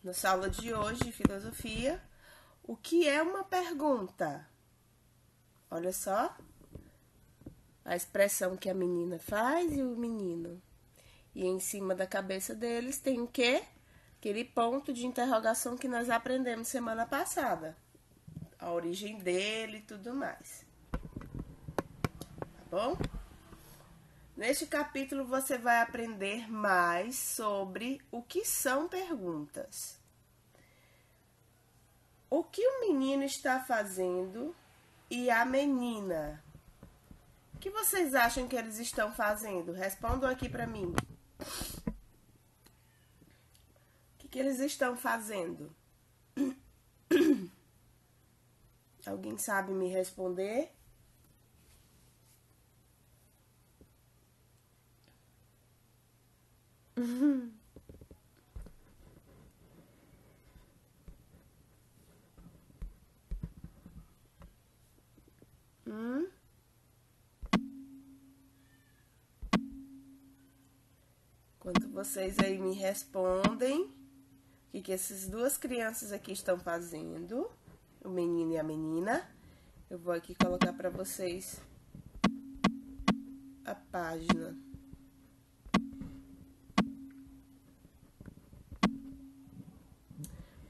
Nossa aula de hoje de filosofia, o que é uma pergunta? Olha só a expressão que a menina faz e o menino. E em cima da cabeça deles tem o quê? Aquele ponto de interrogação que nós aprendemos semana passada. A origem dele e tudo mais. Tá bom? Neste capítulo você vai aprender mais sobre o que são perguntas. O que o menino está fazendo e a menina? O que vocês acham que eles estão fazendo? Respondam aqui para mim. O que eles estão fazendo? Alguém sabe me responder? Enquanto vocês aí me respondem, o que essas duas crianças aqui estão fazendo, o menino e a menina, eu vou aqui colocar para vocês a página.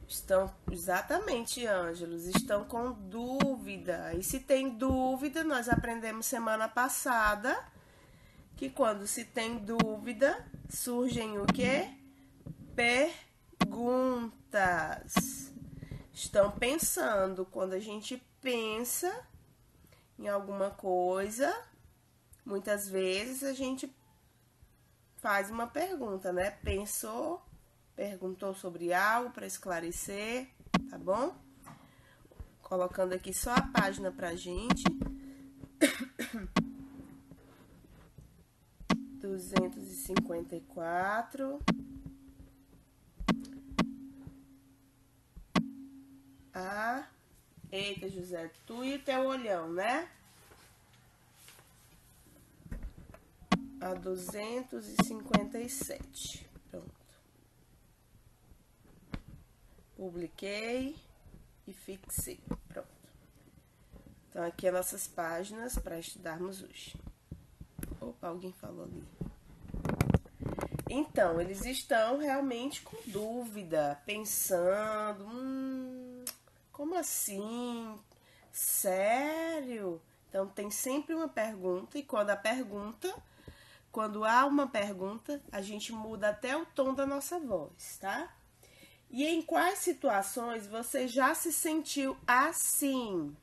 Estão, exatamente, Ângelos, estão com dúvida. E se tem dúvida, nós aprendemos semana passada que quando se tem dúvida, surgem o quê? Perguntas. Estão pensando. Quando a gente pensa em alguma coisa, muitas vezes a gente faz uma pergunta, né? Pensou, perguntou sobre algo para esclarecer, tá bom? Colocando aqui só a página pra gente. 254. Eita, José, tu e o teu olhão, né? A 257. Pronto. Publiquei e fixei. Pronto. Então, aqui as nossas páginas para estudarmos hoje. Opa, alguém falou ali. Então, eles estão realmente com dúvida, pensando, como assim? Sério? Então, tem sempre uma pergunta e quando há uma pergunta, a gente muda até o tom da nossa voz, tá? E em quais situações você já se sentiu assim?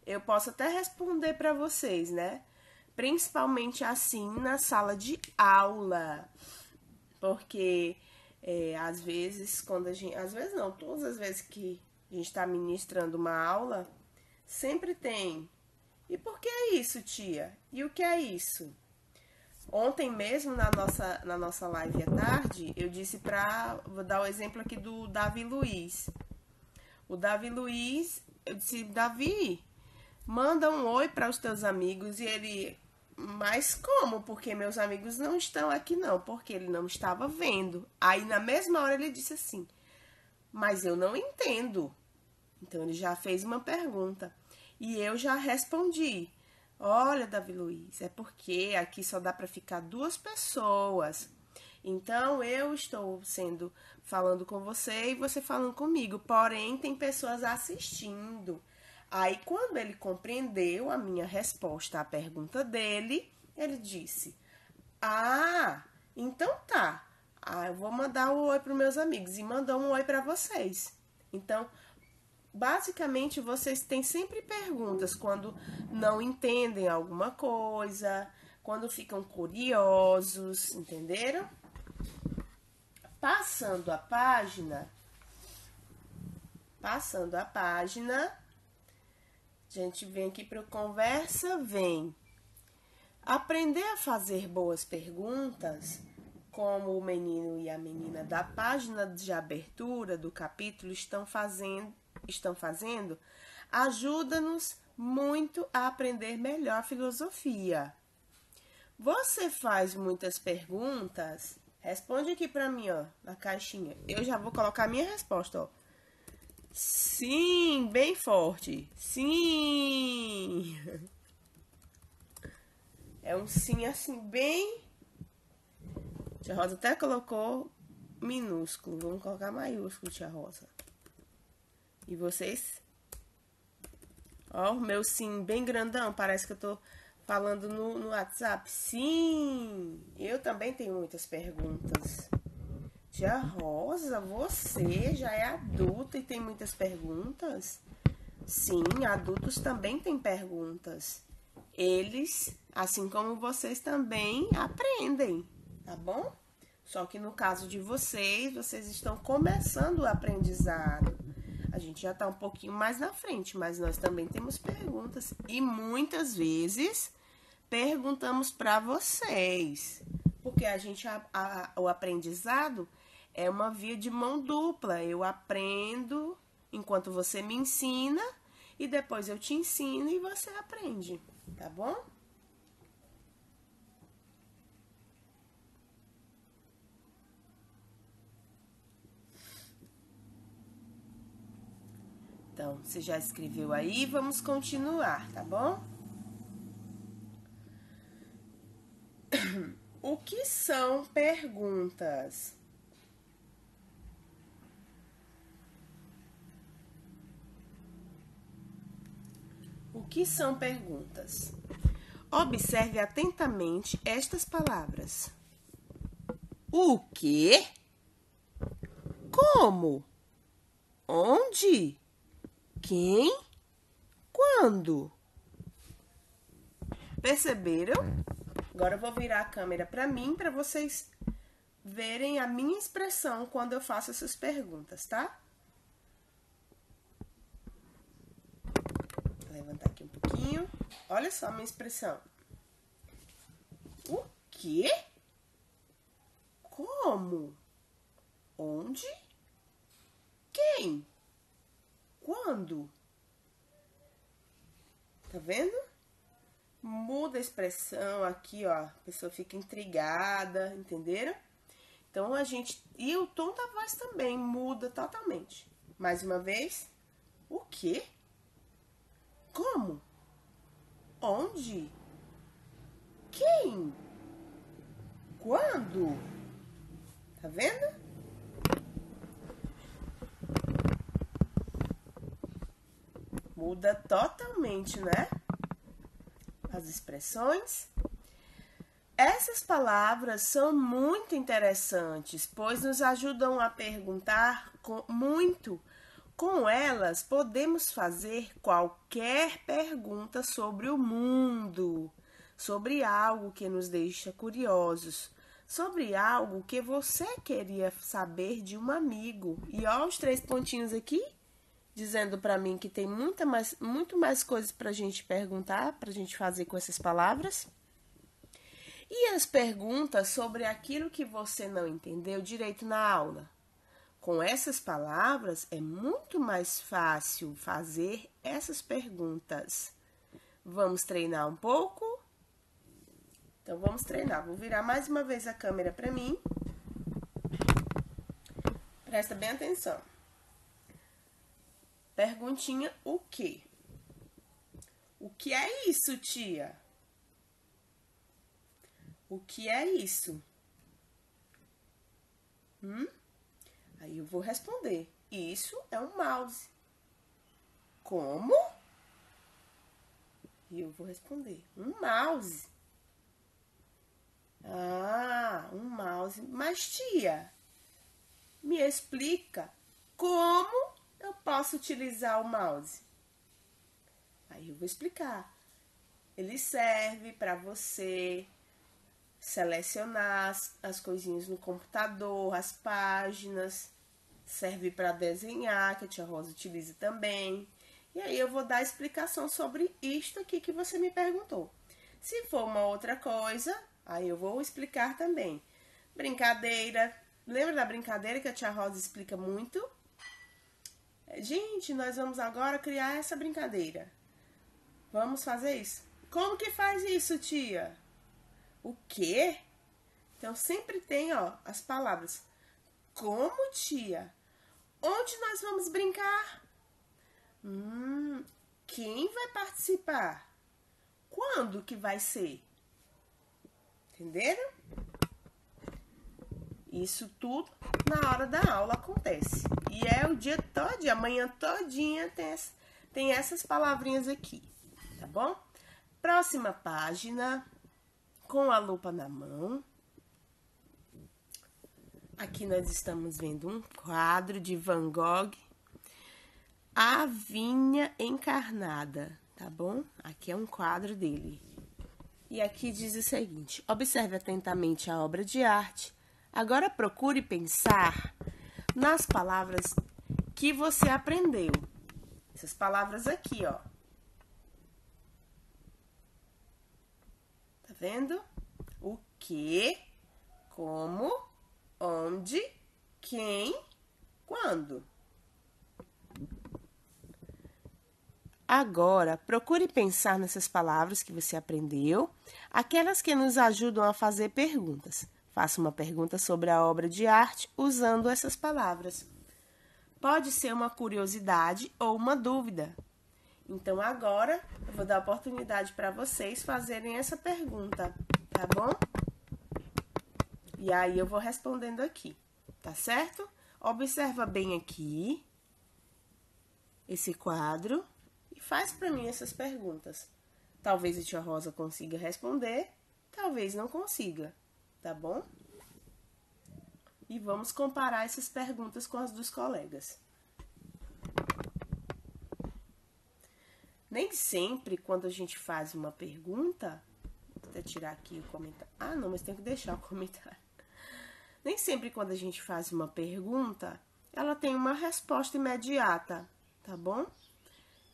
Eu posso até responder para vocês, né? Principalmente assim na sala de aula. Porque às vezes, todas as vezes que a gente está ministrando uma aula, sempre tem. E por que é isso, tia? E o que é isso? Ontem mesmo, na nossa live à tarde, eu disse vou dar o exemplo aqui do Davi Luiz. O Davi Luiz, eu disse, Davi, manda um oi para os teus amigos. E ele, mas como? Porque meus amigos não estão aqui não, porque ele não estava vendo. Aí na mesma hora ele disse assim, mas eu não entendo. Então ele já fez uma pergunta. E eu já respondi, olha, Davi Luiz, é porque aqui só dá para ficar 2 pessoas. Então eu estou falando com você e você falando comigo, porém tem pessoas assistindo. Aí, quando ele compreendeu a minha resposta à pergunta dele, ele disse, então tá, eu vou mandar um oi para os meus amigos e mandou um oi para vocês. Então, basicamente, vocês têm sempre perguntas quando não entendem alguma coisa, quando ficam curiosos, entenderam? Passando a página, a gente vem aqui para o Conversa Vem. Aprender a fazer boas perguntas, como o menino e a menina da página de abertura do capítulo estão fazendo, ajuda-nos muito a aprender melhor filosofia. Você faz muitas perguntas? Responde aqui pra mim, ó, na caixinha. Eu já vou colocar a minha resposta, ó. Sim, bem forte. Sim. É um sim assim, bem... Tia Rosa até colocou minúsculo. Vamos colocar maiúsculo, tia Rosa. E vocês? Ó, o meu sim bem grandão. Parece que eu tô falando no WhatsApp. Sim! Eu também tenho muitas perguntas. Tia Rosa, você já é adulta e tem muitas perguntas? Sim, adultos também têm perguntas. Eles, assim como vocês, também aprendem, tá bom? Só que no caso de vocês estão começando o aprendizado. A gente já tá um pouquinho mais na frente, mas nós também temos perguntas. E muitas vezes perguntamos para vocês. Porque o aprendizado é uma via de mão dupla. Eu aprendo enquanto você me ensina e depois eu te ensino e você aprende, tá bom? Então, você já escreveu aí, vamos continuar, tá bom? O que são perguntas? O que são perguntas? Observe atentamente estas palavras. O quê? Como? Onde? Quem? Quando? Perceberam? Agora eu vou virar a câmera para mim, para vocês verem a minha expressão quando eu faço essas perguntas, tá? Vou levantar aqui um pouquinho. Olha só a minha expressão. O quê? Como? Onde? Quem? Quando? Tá vendo? Muda a expressão aqui, ó. A pessoa fica intrigada, entenderam? Então, E o tom da voz também muda totalmente. Mais uma vez. O quê? Como? Onde? Quem? Quando? Tá vendo? Muda totalmente, né? As expressões. Essas palavras são muito interessantes, pois nos ajudam a perguntar muito. Com elas, podemos fazer qualquer pergunta sobre o mundo, sobre algo que nos deixa curiosos, sobre algo que você queria saber de um amigo. E ó, os 3 pontinhos aqui, dizendo para mim que tem muito mais coisas para a gente perguntar, para a gente fazer com essas palavras. E as perguntas sobre aquilo que você não entendeu direito na aula. Com essas palavras, é muito mais fácil fazer essas perguntas. Vamos treinar um pouco? Então, vamos treinar. Vou virar mais uma vez a câmera para mim. Presta bem atenção. Perguntinha, o quê? O que é isso, tia? O que é isso? Aí eu vou responder. Isso é um mouse. Como? E eu vou responder. Um mouse. Ah, um mouse. Mas, tia, me explica como eu posso utilizar o mouse? Aí eu vou explicar. Ele serve para você selecionar as coisinhas no computador, as páginas, serve para desenhar, que a tia Rosa utiliza também. E aí eu vou dar explicação sobre isto aqui que você me perguntou. Se for uma outra coisa, aí eu vou explicar também. Brincadeira, lembra da brincadeira que a tia Rosa explica muito? Gente, nós vamos agora criar essa brincadeira. Vamos fazer isso? Como que faz isso, tia? O quê? Então, sempre tem, ó, as palavras. Como, tia? Onde nós vamos brincar? Quem vai participar? Quando que vai ser? Entenderam? Isso tudo na hora da aula acontece. E é o dia todo, a manhã todinha tem essas palavrinhas aqui, tá bom? Próxima página, com a lupa na mão. Aqui nós estamos vendo um quadro de Van Gogh, A Vinha Encarnada, tá bom? Aqui é um quadro dele. E aqui diz o seguinte: observe atentamente a obra de arte. Agora procure pensar nas palavras que você aprendeu. Essas palavras aqui, ó. Tá vendo? O que, como, onde, quem, quando. Agora, procure pensar nessas palavras que você aprendeu, aquelas que nos ajudam a fazer perguntas. Faça uma pergunta sobre a obra de arte usando essas palavras. Pode ser uma curiosidade ou uma dúvida. Então, agora, eu vou dar a oportunidade para vocês fazerem essa pergunta, tá bom? E aí, eu vou respondendo aqui, tá certo? Observa bem aqui esse quadro e faz para mim essas perguntas. Talvez a tia Rosa consiga responder, talvez não consiga, tá bom? E vamos comparar essas perguntas com as dos colegas. Nem sempre, quando a gente faz uma pergunta, vou até tirar aqui o comentário. Ah, não, mas tem que deixar o comentário. Nem sempre, quando a gente faz uma pergunta, ela tem uma resposta imediata, tá bom?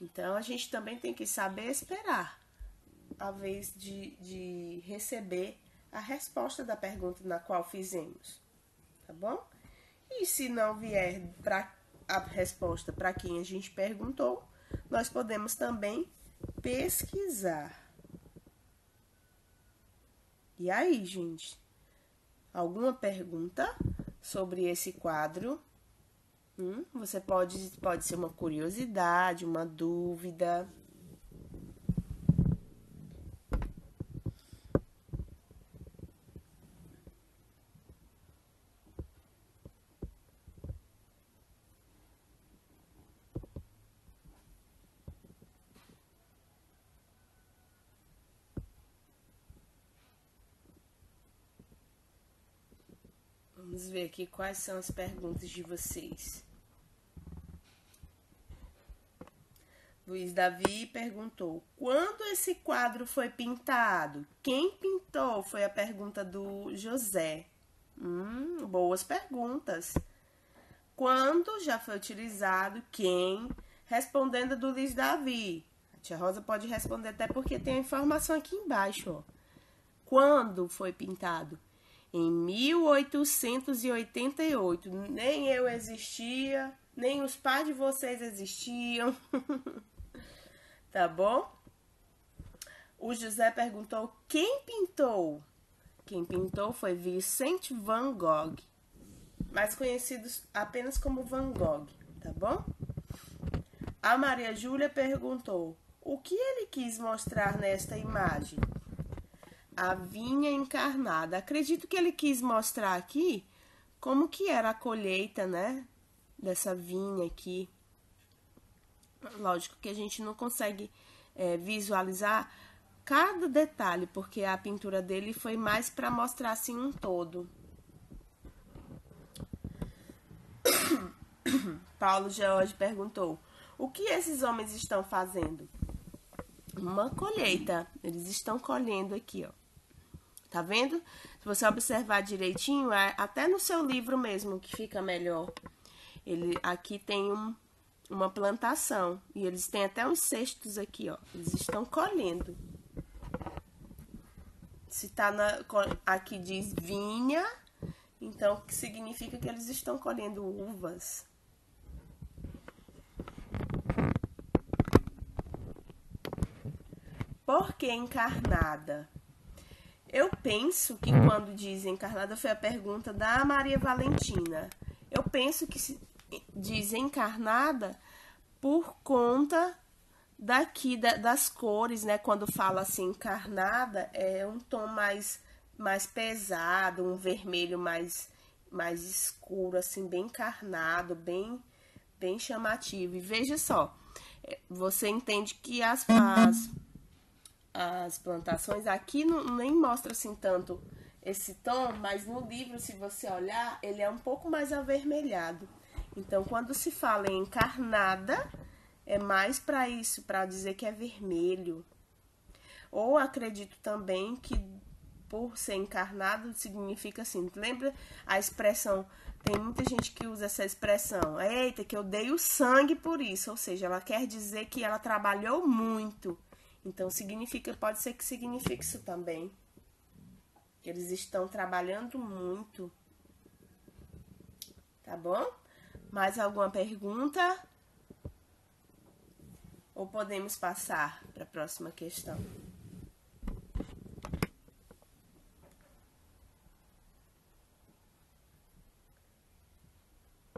Então, a gente também tem que saber esperar a vez de receber a resposta da pergunta na qual fizemos, tá bom? E se não vier a resposta para quem a gente perguntou, nós podemos também pesquisar. E aí, gente? Alguma pergunta sobre esse quadro? Você pode ser uma curiosidade, uma dúvida. Vamos ver aqui quais são as perguntas de vocês. Luiz Davi perguntou: quando esse quadro foi pintado? Quem pintou? Foi a pergunta do José. Boas perguntas. Quando já foi utilizado? Quem? Respondendo do Luiz Davi. A tia Rosa pode responder até porque tem a informação aqui embaixo, ó. Quando foi pintado? Em 1888. Nem eu existia, nem os pais de vocês existiam. Tá bom? O José perguntou: quem pintou? Quem pintou foi Vincent Van Gogh, mais conhecido apenas como Van Gogh, tá bom? A Maria Júlia perguntou: o que ele quis mostrar nesta imagem? A vinha encarnada. Acredito que ele quis mostrar aqui como que era a colheita, né? Dessa vinha aqui. Lógico que a gente não consegue visualizar cada detalhe, porque a pintura dele foi mais para mostrar assim um todo. Paulo George perguntou: o que esses homens estão fazendo? Uma colheita. Eles estão colhendo aqui, ó. Tá vendo? Se você observar direitinho, até no seu livro mesmo que fica melhor. Aqui tem uma plantação. E eles têm até uns cestos aqui, ó. Eles estão colhendo. Se tá aqui diz vinha, então significa que eles estão colhendo uvas. Por que encarnada? Eu penso que quando diz encarnada, foi a pergunta da Maria Valentina. Eu penso que se diz encarnada por conta daqui das cores, né? Quando fala assim encarnada, é um tom mais pesado, um vermelho mais escuro, assim, bem encarnado, bem chamativo. E veja só, você entende que as plantações aqui nem mostra assim tanto esse tom, mas no livro, se você olhar, ele é um pouco mais avermelhado. Então, quando se fala em encarnada, é mais para isso, para dizer que é vermelho. Ou acredito também que por ser encarnado significa assim, lembra a expressão, tem muita gente que usa essa expressão, eita, que eu dei o sangue por isso, ou seja, ela quer dizer que ela trabalhou muito. Então, pode ser que signifique isso também. Eles estão trabalhando muito. Tá bom? Mais alguma pergunta? Ou podemos passar para a próxima questão?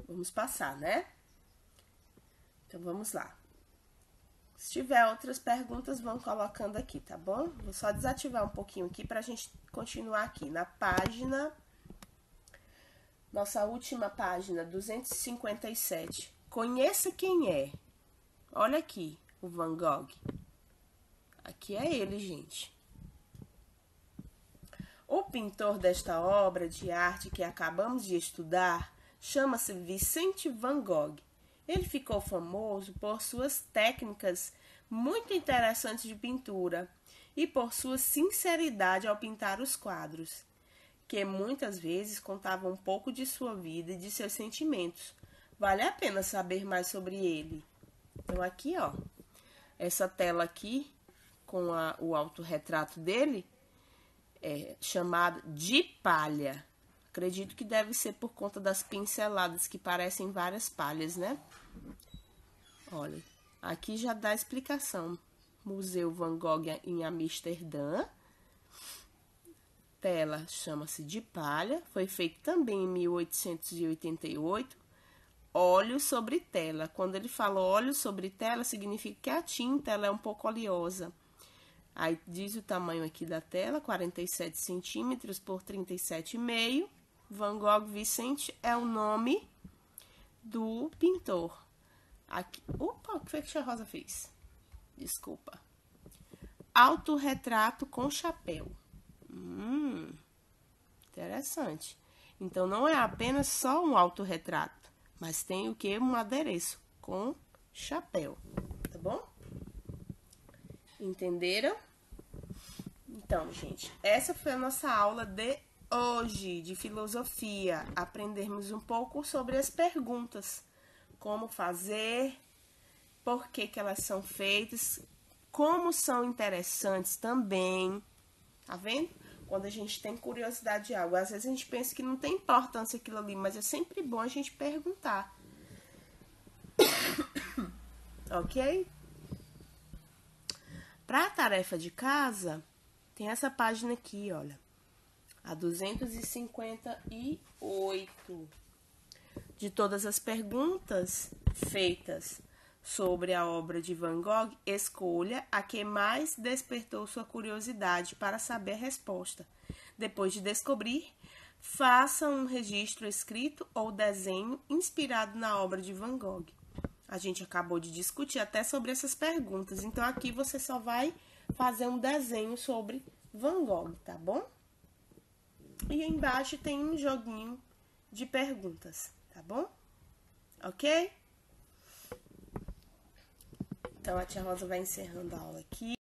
Vamos passar, né? Então, vamos lá. Se tiver outras perguntas, vão colocando aqui, tá bom? Vou só desativar um pouquinho aqui para a gente continuar aqui na página... Nossa última página, 257. Conheça quem é. Olha aqui, o Van Gogh. Aqui é ele, gente. O pintor desta obra de arte que acabamos de estudar chama-se Vicente Van Gogh. Ele ficou famoso por suas técnicas muito interessantes de pintura e por sua sinceridade ao pintar os quadros, que muitas vezes contavam um pouco de sua vida e de seus sentimentos. Vale a pena saber mais sobre ele. Então, aqui, ó, essa tela aqui, com o autorretrato dele, é chamado de palha. Acredito que deve ser por conta das pinceladas, que parecem várias palhas, né? Olha, aqui já dá a explicação. Museu Van Gogh em Amsterdã. Tela chama-se de palha. Foi feito também em 1888. Óleo sobre tela. Quando ele fala óleo sobre tela, significa que a tinta ela é um pouco oleosa. Aí diz o tamanho aqui da tela, 47 centímetros por 37,5. Van Gogh Vicente é o nome do pintor. Aqui, opa, o que foi que a Rosa fez? Desculpa. Autorretrato com chapéu. Interessante. Então, não é apenas só um autorretrato, mas tem o que? Um adereço com chapéu, tá bom? Entenderam? Então, gente, essa foi a nossa aula de hoje, de filosofia. Aprendermos um pouco sobre as perguntas. Como fazer, por que elas são feitas, como são interessantes também. Tá vendo? Quando a gente tem curiosidade de algo, às vezes a gente pensa que não tem importância aquilo ali, mas é sempre bom a gente perguntar. Ok? Para a tarefa de casa, tem essa página aqui, olha. A 258. De todas as perguntas feitas sobre a obra de Van Gogh, escolha a que mais despertou sua curiosidade para saber a resposta. Depois de descobrir, faça um registro escrito ou desenho inspirado na obra de Van Gogh. A gente acabou de discutir até sobre essas perguntas, então aqui você só vai fazer um desenho sobre Van Gogh, tá bom? E embaixo tem um joguinho de perguntas, tá bom? Ok? Então, a tia Rosa vai encerrando a aula aqui.